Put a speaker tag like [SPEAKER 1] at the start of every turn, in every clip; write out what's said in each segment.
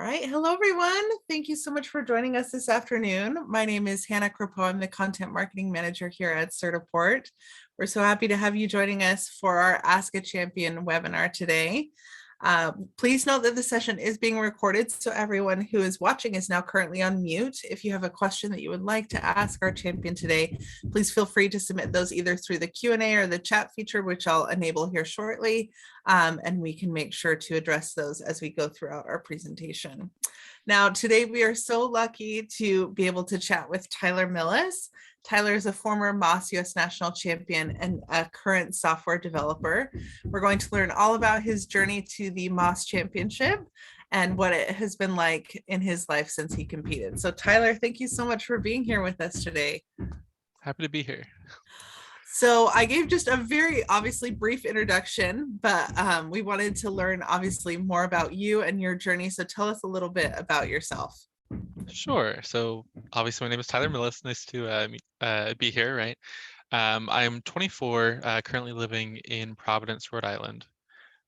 [SPEAKER 1] All right. Hello, everyone. Thank you so much for joining us this afternoon. My name is Hannah Crapo. I'm the Content Marketing Manager here at Certiport. We're so happy to have you joining us for our Ask a Champion webinar today. Please note that the session is being recorded, so everyone who is watching is now currently on mute. If you have a question that you would like to ask our champion today, please feel free to submit those either through the Q&A or the chat feature, which I'll enable here shortly, and we can make sure to address those as we go throughout our presentation. Now, today we are so lucky to be able to chat with Tyler Millis. Tyler is a former MOS US National Champion and a current software developer. We're going to learn all about his journey to the MOS Championship and what it has been like in his life since he competed. So Tyler, thank you so much for being here with us today.
[SPEAKER 2] Happy to be here.
[SPEAKER 1] So I gave just a very obviously brief introduction, but we wanted to learn obviously more about you and your journey. So tell us a little bit about yourself.
[SPEAKER 2] Sure. So obviously my name is Tyler Millis. Nice to be here, right? I'm 24, currently living in Providence, Rhode Island.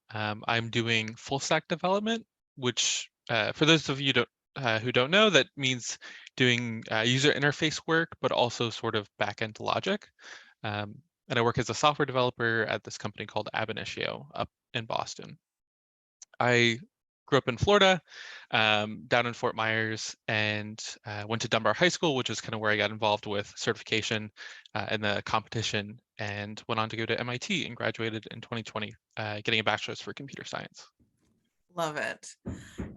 [SPEAKER 2] I'm doing full stack development, which for those of you who don't know, that means doing user interface work, but also sort of back-end logic. And I work as a software developer at this company called Ab Initio up in Boston. I grew up in Florida, down in Fort Myers, and went to Dunbar High School, which is kind of where I got involved with certification and the competition, and went on to go to MIT and graduated in 2020, getting a bachelor's for computer science.
[SPEAKER 1] Love it.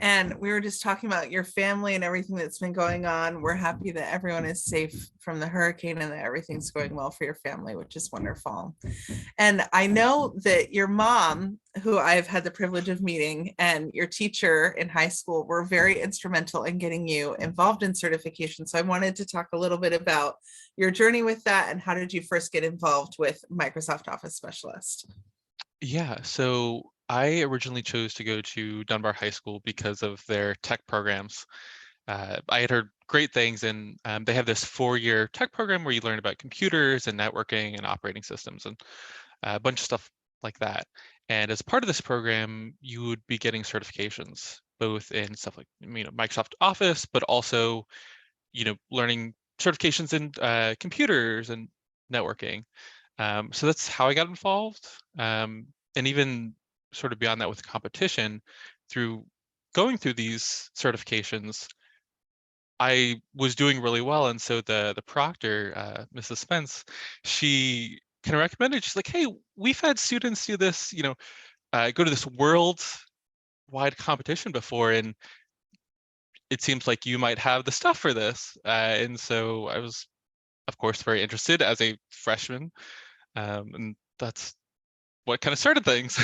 [SPEAKER 1] And we were just talking about your family and everything that's been going on. We're happy that everyone is safe from the hurricane and that everything's going well for your family, which is wonderful. And I know that your mom, who I've had the privilege of meeting, and your teacher in high school were very instrumental in getting you involved in certification. So I wanted to talk a little bit about your journey with that and how did you first get involved with Microsoft Office Specialist?
[SPEAKER 2] Yeah, so I originally chose to go to Dunbar High School because of their tech programs. I had heard great things, and they have this 4-year tech program where you learn about computers and networking and operating systems and a bunch of stuff like that. And as part of this program, you would be getting certifications, both in stuff like Microsoft Office, but also learning certifications in computers and networking. So that's how I got involved. And even sort of beyond that with competition, through going through these certifications, I was doing really well. And so the proctor, Mrs. Spence, she kind of recommended, she's like, hey, we've had students do this, go to this worldwide competition before, and it seems like you might have the stuff for this. And so I was, of course, very interested as a freshman. And that's what kind of started things.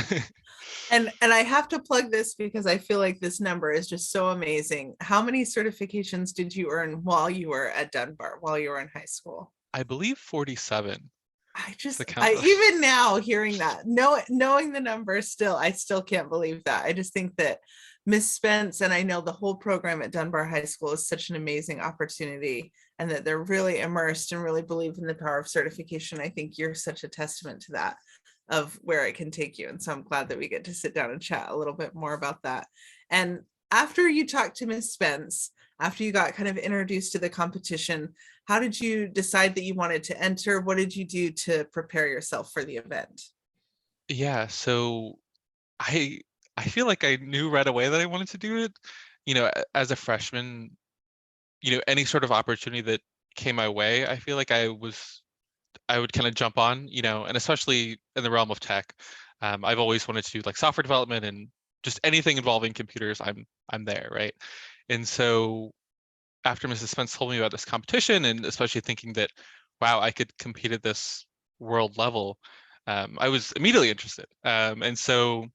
[SPEAKER 1] And I have to plug this because I feel like this number is just so amazing. How many certifications did you earn while you were at Dunbar, while you were in high school?
[SPEAKER 2] I believe 47 is the count.
[SPEAKER 1] I even now hearing that, knowing the numbers still, I still can't believe that. I just think that Miss Spence, and I know the whole program at Dunbar High School is such an amazing opportunity and that they're really immersed and really believe in the power of certification. I think you're such a testament to that, of where it can take you. And so I'm glad that we get to sit down and chat a little bit more about that. And after you talked to Miss Spence, after you got kind of introduced to the competition, how did you decide that you wanted to enter? What did you do to prepare yourself for the event?
[SPEAKER 2] Yeah, so I I feel like I knew right away that I wanted to do it. As a freshman, any sort of opportunity that came my way, I feel like I would kind of jump on, and especially in the realm of tech. I've always wanted to do like software development and just anything involving computers, I'm there, right? And so after Mrs. Spence told me about this competition, and especially thinking that, wow, I could compete at this world level, I was immediately interested. And so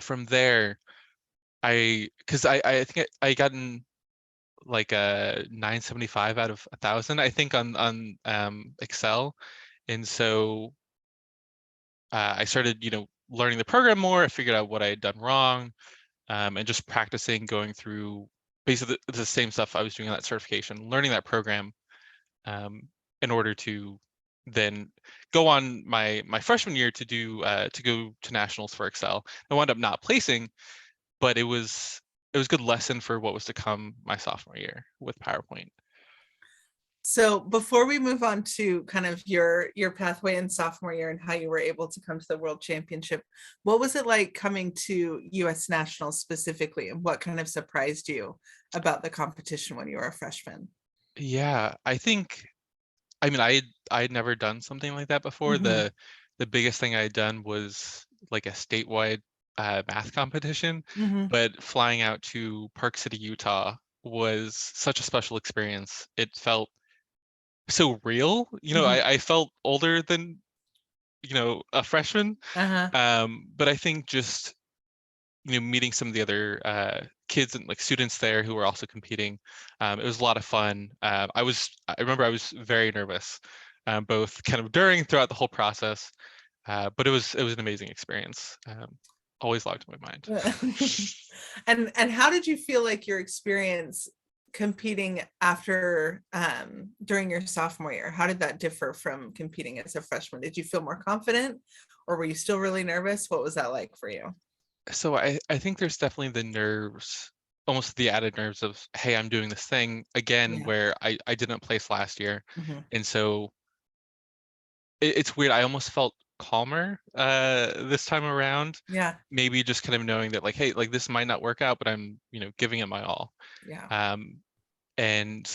[SPEAKER 2] from there, because I think I gotten like a 975 out of 1,000, I think, on Excel. And so I started, learning the program more. I figured out what I had done wrong, and just practicing going through basically the same stuff I was doing on that certification, learning that program, um, in order to then go on my freshman year to go to nationals for Excel. I wound up not placing, but it was it was a good lesson for what was to come my sophomore year with PowerPoint.
[SPEAKER 1] So before we move on to kind of your pathway in sophomore year and how you were able to come to the World Championship, what was it like coming to US Nationals specifically, and what kind of surprised you about the competition when you were a freshman?
[SPEAKER 2] Yeah, I mean, I'd never done something like that before.
[SPEAKER 1] Hmm.
[SPEAKER 2] The biggest thing I had done was like a statewide math competition,
[SPEAKER 1] Hmm.
[SPEAKER 2] but flying out to Park City, Utah was such a special experience. It felt so real.
[SPEAKER 1] Hmm.
[SPEAKER 2] I felt older than, a freshman.
[SPEAKER 1] Uh-huh.
[SPEAKER 2] But I think just, meeting some of the other kids and like students there who were also competing, it was a lot of fun. I remember I was very nervous, both kind of during, throughout the whole process, but it was an amazing experience. Always logged in my mind.
[SPEAKER 1] And how did you feel like your experience competing after during your sophomore year? How did that differ from competing as a freshman? Did you feel more confident, or were you still really nervous? What was that like for you?
[SPEAKER 2] So I think there's definitely the nerves, almost the added nerves of, hey, I'm doing this thing again
[SPEAKER 1] Yeah.
[SPEAKER 2] where I didn't place last year.
[SPEAKER 1] Hmm.
[SPEAKER 2] And so it's weird. I almost felt calmer this time around.
[SPEAKER 1] Yeah.
[SPEAKER 2] Maybe just kind of knowing that, like, hey, like this might not work out, but I'm, giving it my all.
[SPEAKER 1] Yeah.
[SPEAKER 2] Um, and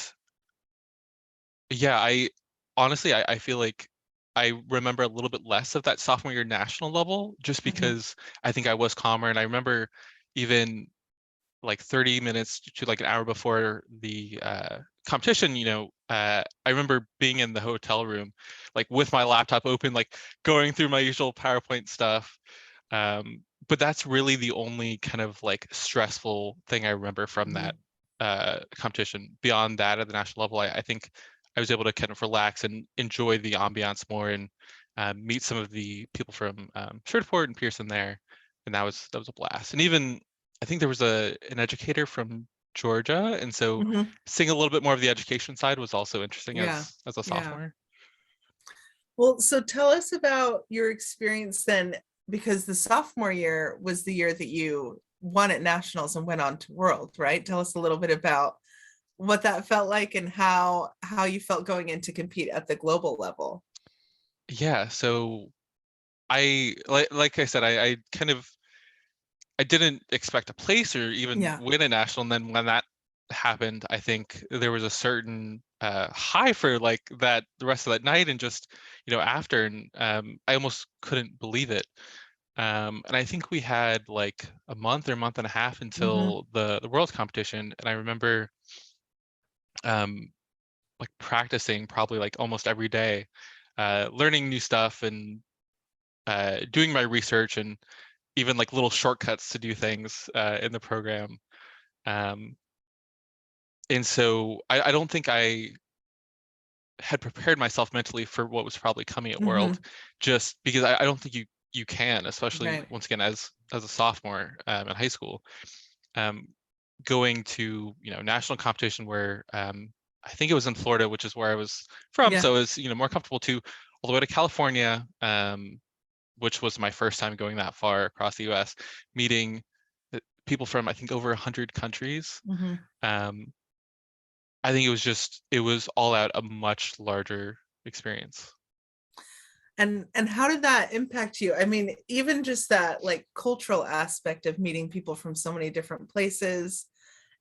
[SPEAKER 2] yeah, I honestly I feel like I remember a little bit less of that sophomore year national level just
[SPEAKER 1] Hmm.
[SPEAKER 2] because I think I was calmer. And I remember even like 30 minutes to like an hour before the competition, I remember being in the hotel room, like with my laptop open, like going through my usual PowerPoint stuff. But that's really the only kind of like stressful thing I remember from that
[SPEAKER 1] Hmm.
[SPEAKER 2] competition. Beyond that, at the national level, I think I was able to kind of relax and enjoy the ambiance more and meet some of the people from Certiport and Pearson there, and that was a blast. And even I think there was an educator from Georgia, and so
[SPEAKER 1] Hmm.
[SPEAKER 2] seeing a little bit more of the education side was also interesting
[SPEAKER 1] Yeah.
[SPEAKER 2] as a
[SPEAKER 1] Yeah.
[SPEAKER 2] sophomore.
[SPEAKER 1] Well, so tell us about your experience then, because the sophomore year was the year that you won at nationals and went on to world, right? Tell us a little bit about what that felt like and how you felt going in to compete at the global level.
[SPEAKER 2] Yeah, so I like I said, I kind of I didn't expect a place or even
[SPEAKER 1] Yeah.
[SPEAKER 2] win a national, and then when that happened, I think there was a certain high for like that the rest of that night and just after, and I almost couldn't believe it. And I think we had like a month or month and a half
[SPEAKER 1] Hmm.
[SPEAKER 2] until the world competition, and I remember um, like practicing probably like almost every day, learning new stuff and doing my research and even like little shortcuts to do things in the program. Um, and so I don't think I had prepared myself mentally for what was probably coming at World,
[SPEAKER 1] Hmm.
[SPEAKER 2] just because I don't think you can, especially
[SPEAKER 1] Right.
[SPEAKER 2] once again as a sophomore in high school, um, going to national competition where I think it was in Florida, which is where I was from,
[SPEAKER 1] Yeah.
[SPEAKER 2] so it was more comfortable to all the way to California, which was my first time going that far across the U.S., meeting people from I think over 100 countries.
[SPEAKER 1] Hmm.
[SPEAKER 2] Um, I think it was all out a much larger experience.
[SPEAKER 1] And how did that impact you? I mean, even just that like cultural aspect of meeting people from so many different places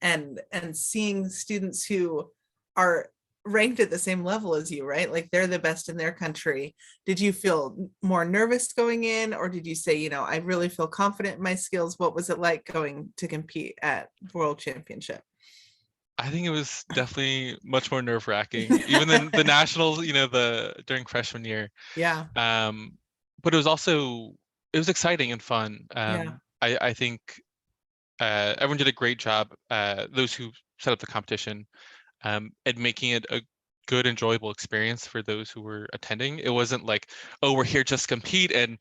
[SPEAKER 1] and seeing students who are ranked at the same level as you, right? Like they're the best in their country. Did you feel more nervous going in, or did you say, I really feel confident in my skills? What was it like going to compete at World Championship?
[SPEAKER 2] I think it was definitely much more nerve-wracking, even than the nationals, the during freshman year.
[SPEAKER 1] Yeah.
[SPEAKER 2] Um, but it was exciting and fun.
[SPEAKER 1] Yeah.
[SPEAKER 2] I think everyone did a great job. Those who set up the competition, and making it a good, enjoyable experience for those who were attending. It wasn't like, oh, we're here just to compete, and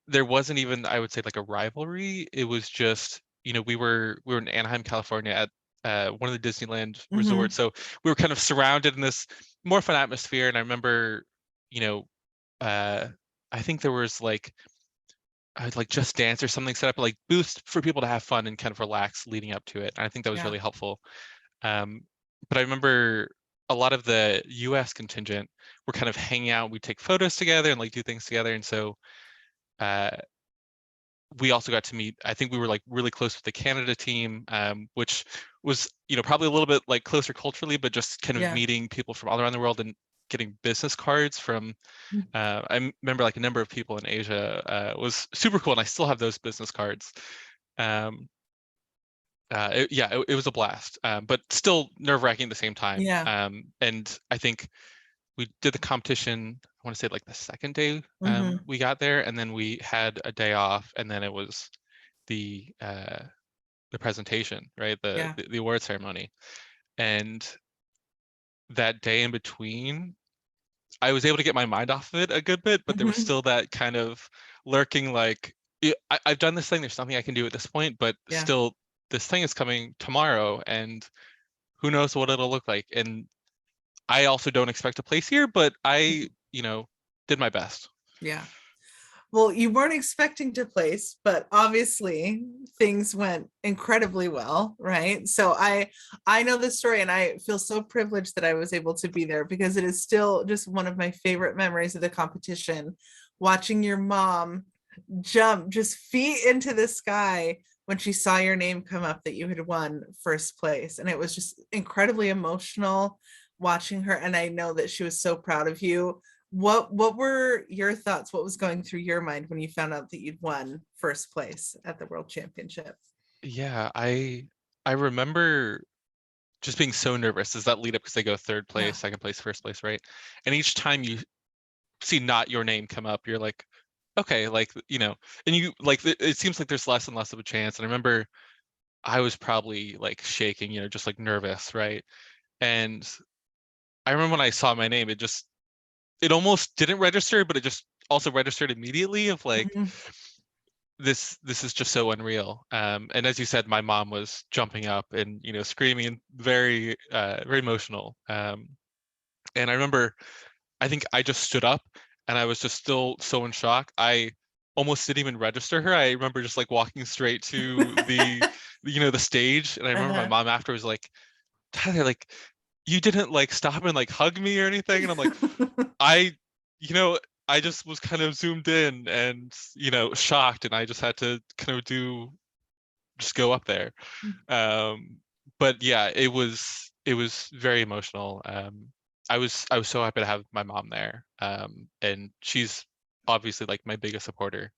[SPEAKER 2] there wasn't even, I would say, like a rivalry. It was just, we were in Anaheim, California at one of the Disneyland resorts,
[SPEAKER 1] Hmm.
[SPEAKER 2] so we were kind of surrounded in this more fun atmosphere. And I remember, you know, uh, I think there was like like Just Dance or something set up like booths for people to have fun and kind of relax leading up to it. And I think that was
[SPEAKER 1] Yeah.
[SPEAKER 2] really helpful. Um, but I remember a lot of the US contingent were kind of hanging out. We take photos together and like do things together. And so uh, we also got to meet, I think we were like really close with the Canada team, which was, probably a little bit like closer culturally, but just kind of
[SPEAKER 1] Yeah.
[SPEAKER 2] meeting people from all around the world and getting business cards from, I remember like a number of people in Asia was super cool. And I still have those business cards. Um, it was a blast, but still nerve-wracking at the same time.
[SPEAKER 1] Yeah.
[SPEAKER 2] And I think we did the competition, I want to say like the second day
[SPEAKER 1] Hmm.
[SPEAKER 2] we got there, and then we had a day off, and then it was the presentation, right? The,
[SPEAKER 1] Yeah.
[SPEAKER 2] the the award ceremony. And that day in between, I was able to get my mind off of it a good bit, but there was
[SPEAKER 1] Hmm.
[SPEAKER 2] still that kind of lurking like, I've done this thing, there's something I can do at this point, but
[SPEAKER 1] Yeah.
[SPEAKER 2] still this thing is coming tomorrow and who knows what it'll look like. And I also don't expect to place here, but I, did my best.
[SPEAKER 1] Yeah. Well, you weren't expecting to place, but obviously things went incredibly well, right? So I know this story and I feel so privileged that I was able to be there because it is still just one of my favorite memories of the competition, watching your mom jump just feet into the sky when she saw your name come up that you had won first place. And it was just incredibly emotional watching her. And I know that she was so proud of you. What were your thoughts? What was going through your mind when you found out that you'd won first place at the World Championship?
[SPEAKER 2] Yeah, I remember just being so nervous. Does that lead up because they go third
[SPEAKER 1] Yeah.
[SPEAKER 2] place, second place, first place, right? And each time you see not your name come up, you're like, okay, like, and you like it seems like there's less and less of a chance. And I remember I was probably like shaking, just like nervous, right? And I remember when I saw my name, it almost didn't register, but it just also registered immediately of like,
[SPEAKER 1] Mhm.
[SPEAKER 2] this is just so unreal. And as you said, my mom was jumping up and screaming and very very emotional. And I remember, I think I just stood up and I was just still so in shock. I almost didn't even register her. I remember just like walking straight to the stage. And I remember my
[SPEAKER 1] Uh-huh.
[SPEAKER 2] mom after was like, Tyler, like you didn't like stop and like hug me or anything. And I'm like, I, you know, I just was kind of zoomed in and, shocked, and I just had to kind of just go up there. Um, but yeah, it was very emotional. I was so happy to have my mom there. And she's obviously like my biggest supporter.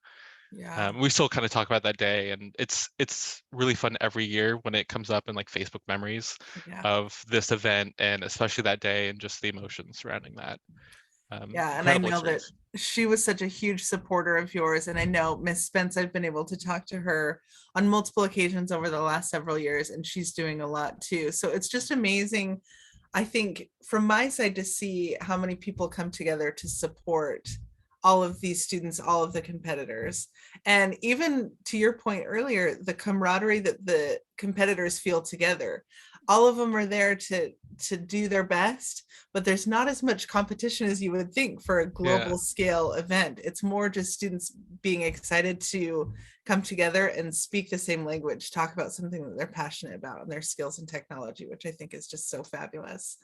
[SPEAKER 1] Yeah.
[SPEAKER 2] We still kind of talk about that day, and it's really fun every year when it comes up in like Facebook memories
[SPEAKER 1] Yeah.
[SPEAKER 2] of this event, and especially that day and just the emotions surrounding that.
[SPEAKER 1] Yeah, and I
[SPEAKER 2] Incredible
[SPEAKER 1] know that
[SPEAKER 2] experience.
[SPEAKER 1] she was such a huge supporter of yours. And I know Miss Spence, I've been able to talk to her on multiple occasions over the last several years, and she's doing a lot too. So it's just amazing, I think, from my side to see how many people come together to support all of these students, all of the competitors. And even to your point earlier, the camaraderie that the competitors feel together. All of them are there to do their best, but there's not as much competition as you would think for a
[SPEAKER 2] Yeah.
[SPEAKER 1] global scale event. It's more just students being excited to come together and speak the same language, talk about something that they're passionate about and their skills and technology, which I think is just so fabulous.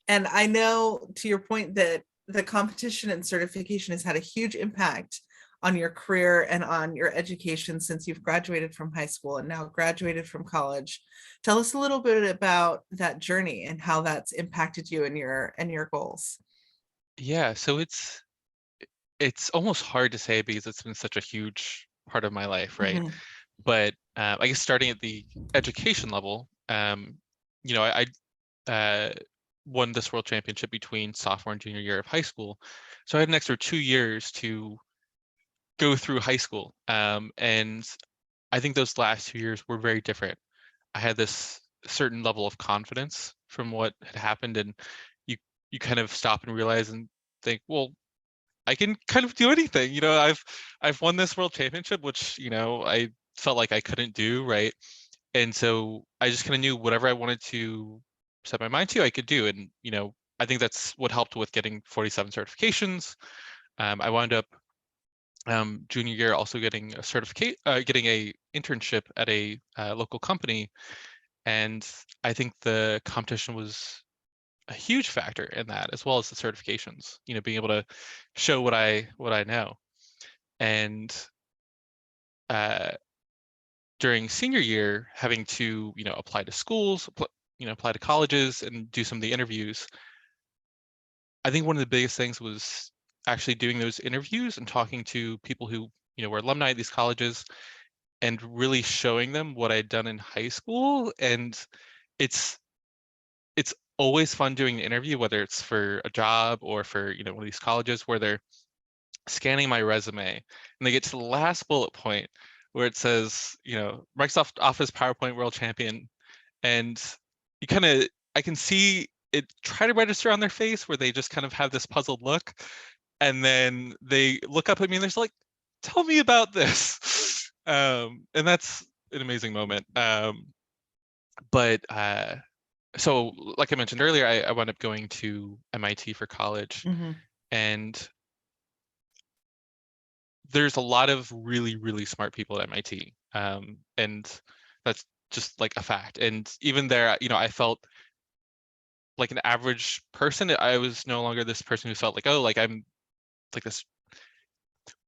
[SPEAKER 1] And I know, to your point, that the competition and certification has had a huge impact on your career and on your education since you've graduated from high school and now graduated from college. Tell us a little bit about that journey and how that's impacted you and your goals.
[SPEAKER 2] Yeah, so it's almost hard to say because it's been such a huge part of my life, right?
[SPEAKER 1] Mhm.
[SPEAKER 2] But I guess starting at the education level, I won this world championship between sophomore and junior year of high school, so I had an extra 2 years to go through high school, and I think those last 2 years were very different. I had this certain level of confidence from what had happened, and you you kind of stop and realize and think, well, I can kind of do anything. I've won this world championship, which, I felt like I couldn't do, right? And so I just kind of knew whatever I wanted to set my mind to, I could do. And, I think that's what helped with getting 47 certifications. I wound up Junior year, also getting a certificate, getting a internship at a local company, and I think the competition was a huge factor in that, as well as the certifications. Being able to show what I know. And uh, during senior year, having to apply to schools, apply to colleges, and do some of the interviews. I think one of the biggest things was actually doing those interviews and talking to people who were alumni at these colleges, and really showing them what I'd done in high school. And it's it's always fun doing the interview, whether it's for a job or for one of these colleges, where they're scanning my resume and they get to the last bullet point where it says, Microsoft Office PowerPoint World Champion, and you kind of I can see it try to register on their face, where they just kind of have this puzzled look, and then they look up at me and they're just like, tell me about this. And that's an amazing moment. But so like I mentioned earlier, I wound up going to MIT for college,
[SPEAKER 1] Mhm.
[SPEAKER 2] and there's a lot of really, really smart people at MIT. And that's just like a fact. And even there, I felt like an average person. I was no longer this person who felt like, oh, like I'm like this.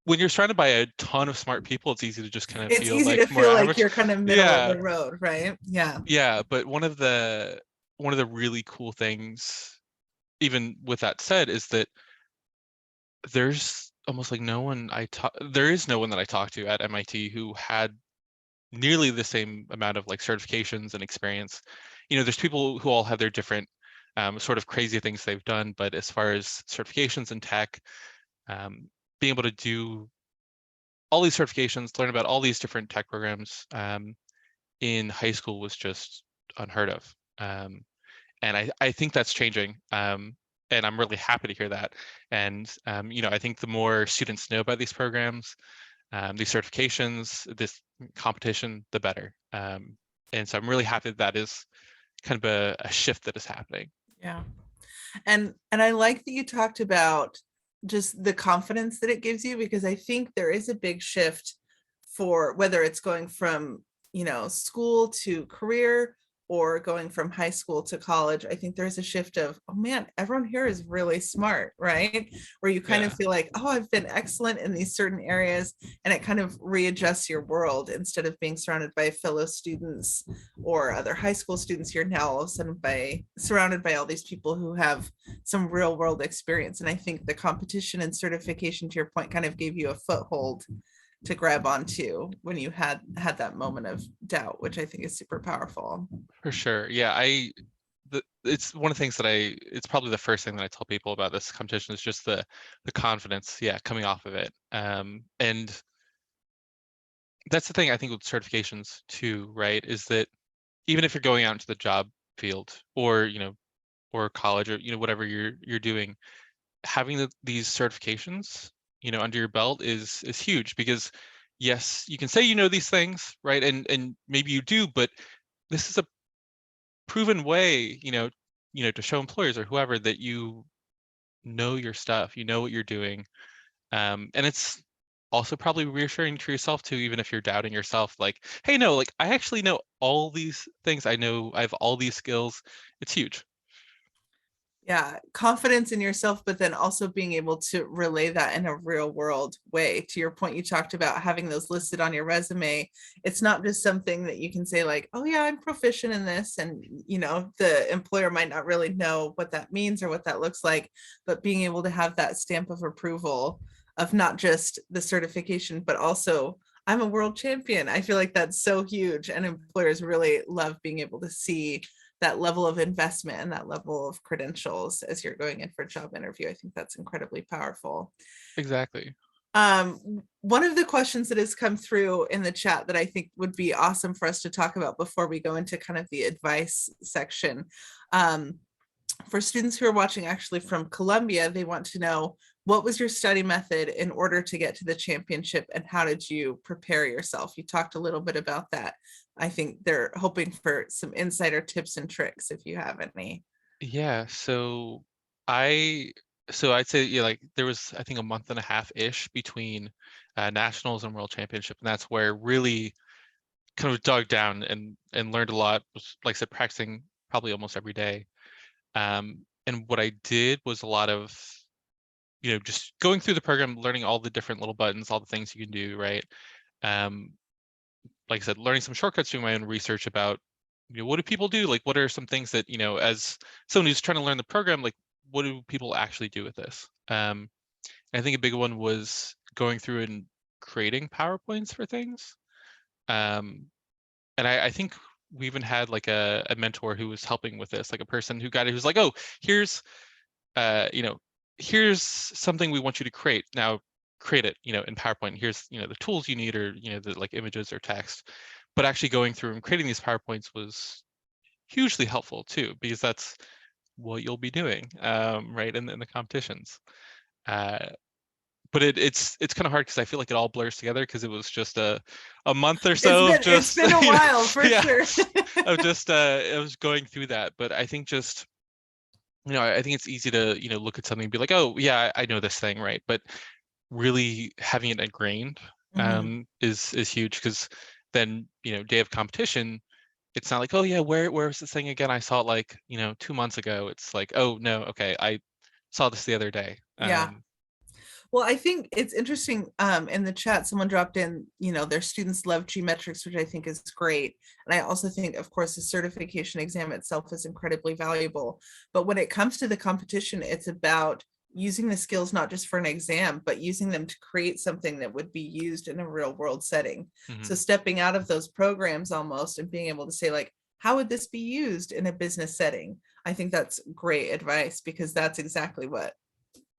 [SPEAKER 2] When you're surrounded by a ton of smart people, it's easy to just kind of
[SPEAKER 1] It's
[SPEAKER 2] feel
[SPEAKER 1] easy
[SPEAKER 2] like
[SPEAKER 1] to
[SPEAKER 2] more
[SPEAKER 1] feel like
[SPEAKER 2] average.
[SPEAKER 1] you're kind of middle of
[SPEAKER 2] Yeah,
[SPEAKER 1] the road, right? Yeah.
[SPEAKER 2] yeah. But one of the really cool things, even with that said, is that there's almost like no one there is no one that I talked to at MIT who had nearly the same amount of like certifications and experience. There's people who all have their different sort of crazy things they've done, but as far as certifications in tech, um, being able to do all these certifications, learn about all these different tech programs in high school was just unheard of. And I think that's changing. And I'm really happy to hear that. And I think the more students know about these programs, these certifications, this competition, the better. And so I'm really happy that is kind of a shift that is happening.
[SPEAKER 1] Yeah. And I like that you talked about just the confidence that it gives you, because I think there is a big shift for whether it's going from, school to career or going from high school to college. I think there's a shift of, oh man, everyone here is really smart, right? Where you kind of
[SPEAKER 2] Yeah,
[SPEAKER 1] feel like, oh, I've been excellent in these certain areas, and it kind of readjusts your world. Instead of being surrounded by fellow students or other high school students, you're now all of a sudden surrounded by all these people who have some real world experience. And I think the competition and certification, to your point, kind of gave you a foothold to grab onto when you had that moment of doubt, which I think is super powerful.
[SPEAKER 2] for sure. Yeah, it's one of the things that it's probably the first thing that I tell people about this competition is just the confidence, yeah, coming off of it. And that's the thing I think with certifications too, right? Is that even if you're going out into the job field, or or college, or whatever you're doing, having these certifications under your belt is huge, because yes, you can say these things, right? And maybe you do, but this is a proven way, to show employers or whoever that you know your stuff, you know what you're doing. And it's also probably reassuring to yourself too, even if you're doubting yourself, like, hey, no, like I actually know all these things. I know I have all these skills. It's huge.
[SPEAKER 1] Yeah, confidence in yourself, but then also being able to relay that in a real world way. To your point, you talked about having those listed on your resume. It's not just something that you can say like, oh yeah, I'm proficient in this. And, the employer might not really know what that means or what that looks like, but being able to have that stamp of approval of not just the certification, but also I'm a world champion. I feel like that's so huge. And employers really love being able to see that level of investment and that level of credentials as you're going in for a job interview. I think that's incredibly powerful.
[SPEAKER 2] Exactly.
[SPEAKER 1] One of the questions that has come through in the chat that I think would be awesome for us to talk about before we go into kind of the advice section. For students who are watching actually from Colombia, they want to know, what was your study method in order to get to the championship, and how did you prepare yourself? You talked a little bit about that. I think they're hoping for some insider tips and tricks if you have any.
[SPEAKER 2] Yeah. So I So I'd say, yeah, like there was, I think, a month and a half-ish between nationals and world championship, and that's where really kind of dug down and learned a lot. Was, like I said, practicing probably almost every day. And what I did was a lot of, just going through the program, learning all the different little buttons, all the things you can do, right? Um, like I said, learning some shortcuts, doing my own research about, what do people do? Like, what are some things that, as someone who's trying to learn the program, like, what do people actually do with this? I think a big one was going through and creating PowerPoints for things. And I think we even had like a mentor who was helping with this, like a person who got it, who's like, oh, here's, you know, here's something we want you to create. Now create it, in PowerPoint. Here's, the tools you need, or, the like images or text. But actually going through and creating these PowerPoints was hugely helpful too, because that's what you'll be doing, right, in the competitions. Uh, but it's kind of hard because I feel like it all blurs together because it was just a month or
[SPEAKER 1] It's
[SPEAKER 2] so of
[SPEAKER 1] been it's
[SPEAKER 2] just
[SPEAKER 1] been a while for
[SPEAKER 2] yeah,
[SPEAKER 1] sure.
[SPEAKER 2] of just I was going through that. But I think just, I think it's easy to, look at something and be like, oh yeah, I know this thing, right? But really having it ingrained
[SPEAKER 1] Mhm.
[SPEAKER 2] is huge, because then, day of competition, it's not like, oh yeah, where's this thing again? I saw it like, 2 months ago. It's like, oh no, okay, I saw this the other day.
[SPEAKER 1] Yeah. Well, I think it's interesting. In the chat, someone dropped in, their students love geometrics, which I think is great. And I also think, of course, the certification exam itself is incredibly valuable. But when it comes to the competition, it's about using the skills not just for an exam, but using them to create something that would be used in a real world setting. So
[SPEAKER 2] Mhm.
[SPEAKER 1] stepping out of those programs almost and being able to say, like, how would this be used in a business setting? I think that's great advice, because that's exactly what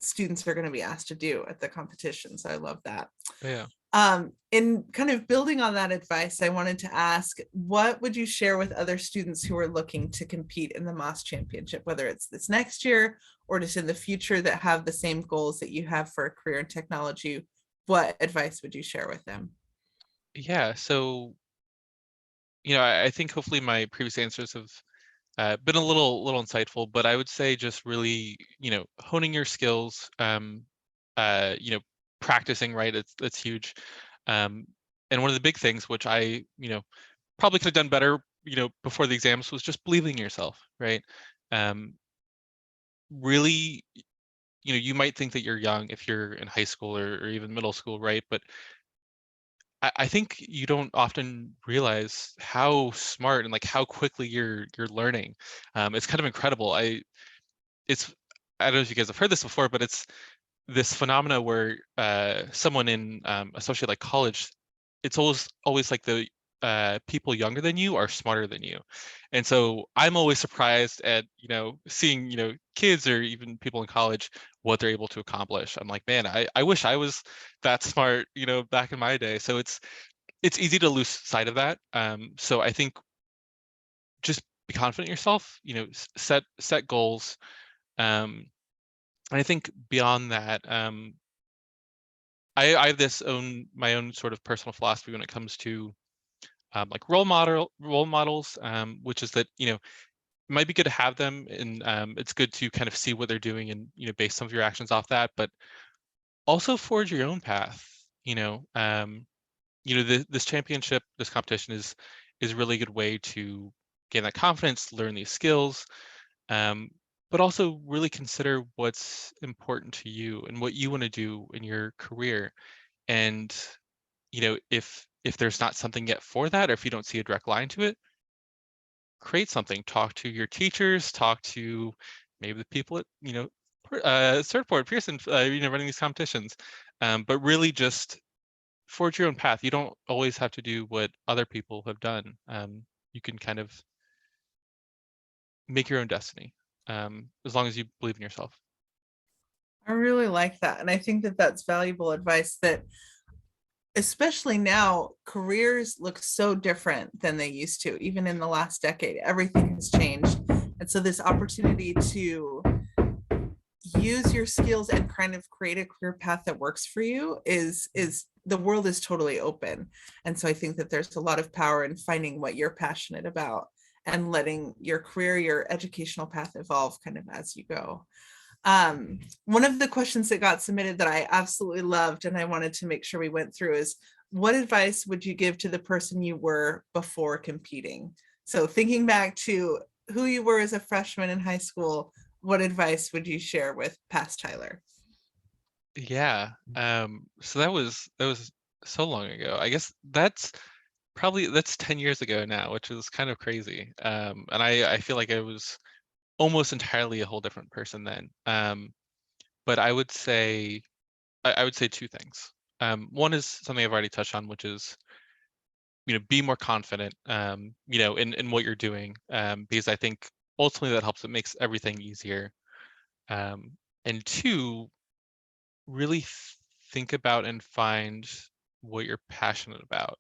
[SPEAKER 1] students are going to be asked to do at the competition. So I love that.
[SPEAKER 2] Yeah.
[SPEAKER 1] In kind of building on that advice, I wanted to ask, what would you share with other students who are looking to compete in the MOS championship, whether it's this next year or just in the future, that have the same goals that you have for a career in technology? What advice would you share with them?
[SPEAKER 2] Yeah. So, I think hopefully my previous answers have been a little insightful, but I would say just really, honing your skills, uh, you know, practicing, right? It's huge. Um, and one of the big things, which I, probably could have done better, before the exams, was just believing in yourself, right? Um, really, you might think that you're young if you're in high school or even middle school, right? But I think you don't often realize how smart and like how quickly you're learning. It's kind of incredible. It's I don't know if you guys have heard this before, but it's this phenomena where someone in especially like college, it's always like the people younger than you are smarter than you. And so I'm always surprised at, seeing, kids or even people in college, what they're able to accomplish. I'm like, man, I wish I was that smart, back in my day. So it's easy to lose sight of that. So I think just be confident in yourself, set goals. Um, and I think beyond that, I have my own sort of personal philosophy when it comes to like role models, which is that, it might be good to have them, and it's good to kind of see what they're doing and, base some of your actions off that, but also forge your own path. This championship, this competition is a really good way to gain that confidence, learn these skills, um, but also really consider what's important to you and what you want to do in your career. And, if there's not something yet for that, or if you don't see a direct line to it, create something. Talk to your teachers, talk to maybe the people at, Certiport, Pearson, running these competitions. But really just forge your own path. You don't always have to do what other people have done. You can kind of make your own destiny, as long as you believe in yourself.
[SPEAKER 1] I really like that. And I think that that's valuable advice, that especially now, careers look so different than they used to. Even in the last decade, everything has changed. And so this opportunity to use your skills and kind of create a career path that works for you is the world is totally open. And so I think that there's a lot of power in finding what you're passionate about and letting your career, your educational path evolve kind of as you go. One of the questions that got submitted that I absolutely loved and I wanted to make sure we went through is, what advice would you give to the person you were before competing? So thinking back to who you were as a freshman in high school, what advice would you share with past Tyler?
[SPEAKER 2] Yeah. So that was so long ago. I guess that's 10 years ago now, which is kind of crazy. And I feel like I was almost entirely a whole different person then. But I would say two things. One is something I've already touched on, which is, be more confident, in what you're doing, because I think ultimately that helps. It makes everything easier. Um, and two, really think about and find what you're passionate about.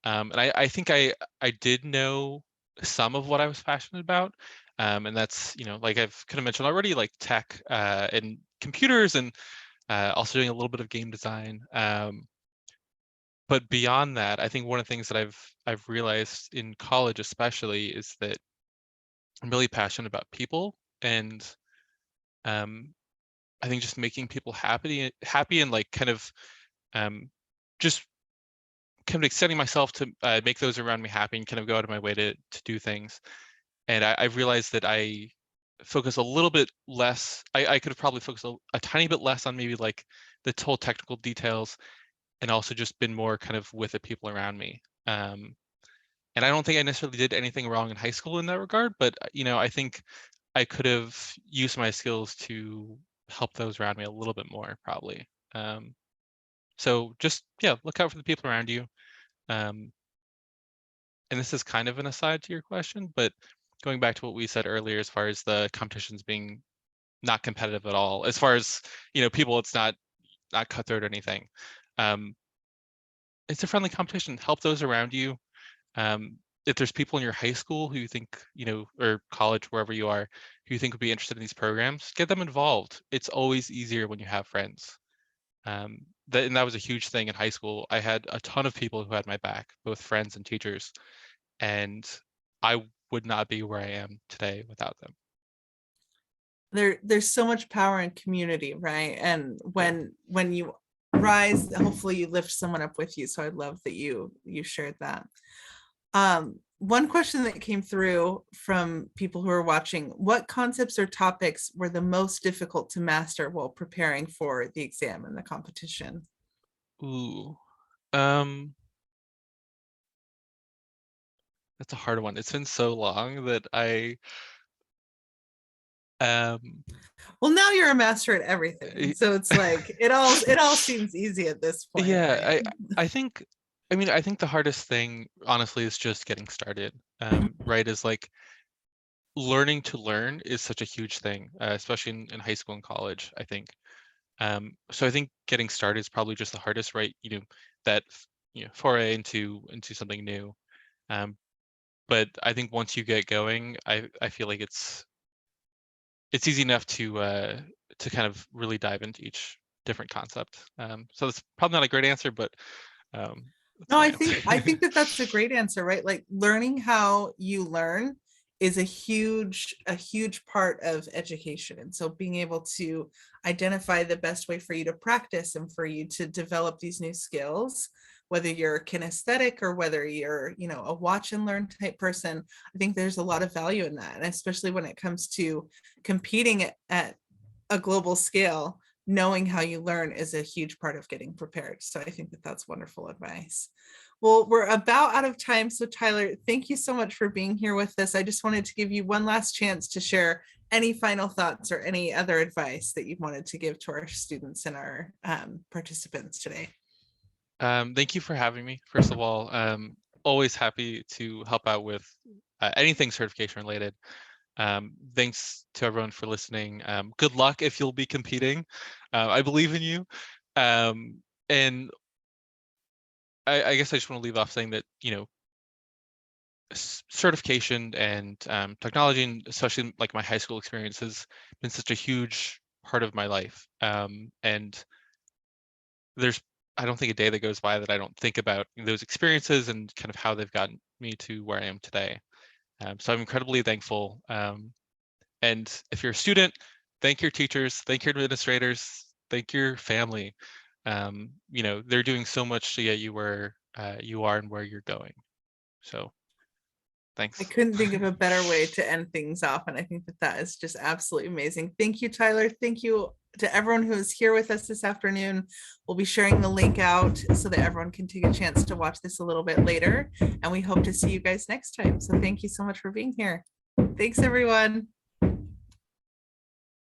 [SPEAKER 2] And I think I did know some of what I was passionate about. And that's, like I've kind of mentioned already, like tech and computers, and also doing a little bit of game design. But beyond that, I think one of the things that I've realized in college especially is that I'm really passionate about people, and um, I think just making people happy, and like kind of um, just kind of extending myself to make those around me happy, and kind of go out of my way to do things. And I've realized that I focus a little bit less. I could have probably focused a tiny bit less on maybe like the whole technical details, and also just been more kind of with the people around me. And I don't think I necessarily did anything wrong in high school in that regard, but I think I could have used my skills to help those around me a little bit more, probably. Um, so just, yeah, look out for the people around you. Um, and this is kind of an aside to your question, but going back to what we said earlier, as far as the competitions being not competitive at all, as far as people, it's not cutthroat or anything. Um, it's a friendly competition. Help those around you. If there's people in your high school who you think, or college, wherever you are, who you think would be interested in these programs, get them involved. It's always easier when you have friends. And that was a huge thing in high school. I had a ton of people who had my back, both friends and teachers, and I would not be where I am today without them.
[SPEAKER 1] There's so much power in community, right? And
[SPEAKER 2] Yeah.
[SPEAKER 1] when you rise, hopefully you lift someone up with you. So I love that you shared that. One question that came through from people who are watching: what concepts or topics were the most difficult to master while preparing for the exam and the competition?
[SPEAKER 2] Ooh. Um, that's a hard one. It's been so long that um
[SPEAKER 1] Well, now you're a master at everything.
[SPEAKER 2] y-
[SPEAKER 1] So it's like it all seems easy at this point,
[SPEAKER 2] yeah,
[SPEAKER 1] right?
[SPEAKER 2] I think I think the hardest thing honestly is just getting started. Right, is like learning to learn is such a huge thing, especially in high school and college, I think. So I think getting started is probably just the hardest, right? That foray into something new. Um, but I think once you get going, I feel like it's easy enough to kind of really dive into each different concept. So that's probably not a great answer, but that's
[SPEAKER 1] No,
[SPEAKER 2] my
[SPEAKER 1] I think
[SPEAKER 2] answer.
[SPEAKER 1] that that's a great answer, right? Like learning how you learn is a huge part of education. And so being able to identify the best way for you to practice and for you to develop these new skills, whether you're kinesthetic or whether you're, a watch and learn type person, I think there's a lot of value in that. And especially when it comes to competing at a global scale, knowing how you learn is a huge part of getting prepared. So I think that that's wonderful advice. Well, we're about out of time. So Tyler, thank you so much for being here with us. I just wanted to give you one last chance to share any final thoughts or any other advice that you wanted to give to our students and our participants today.
[SPEAKER 2] Thank you for having me. First of all, always happy to help out with anything certification related. Thanks to everyone for listening. Good luck if you'll be competing. I believe in you. And I guess I just want to leave off saying that, certification and technology, and especially like my high school experience, has been such a huge part of my life. And there's, I don't think a day that goes by that I don't think about those experiences and kind of how they've gotten me to where I am today. So I'm incredibly thankful. And if you're a student, thank your teachers, thank your administrators, thank your family. They're doing so much to get you where you are and where you're going. So
[SPEAKER 1] I
[SPEAKER 2] thanks.
[SPEAKER 1] couldn't think of a better way to end things off. And I think that that is just absolutely amazing. Thank you, Tyler. Thank you to everyone who is here with us this afternoon. We'll be sharing the link out so that everyone can take a chance to watch this a little bit later. And we hope to see you guys next time. So thank you so much for being here. Thanks, everyone.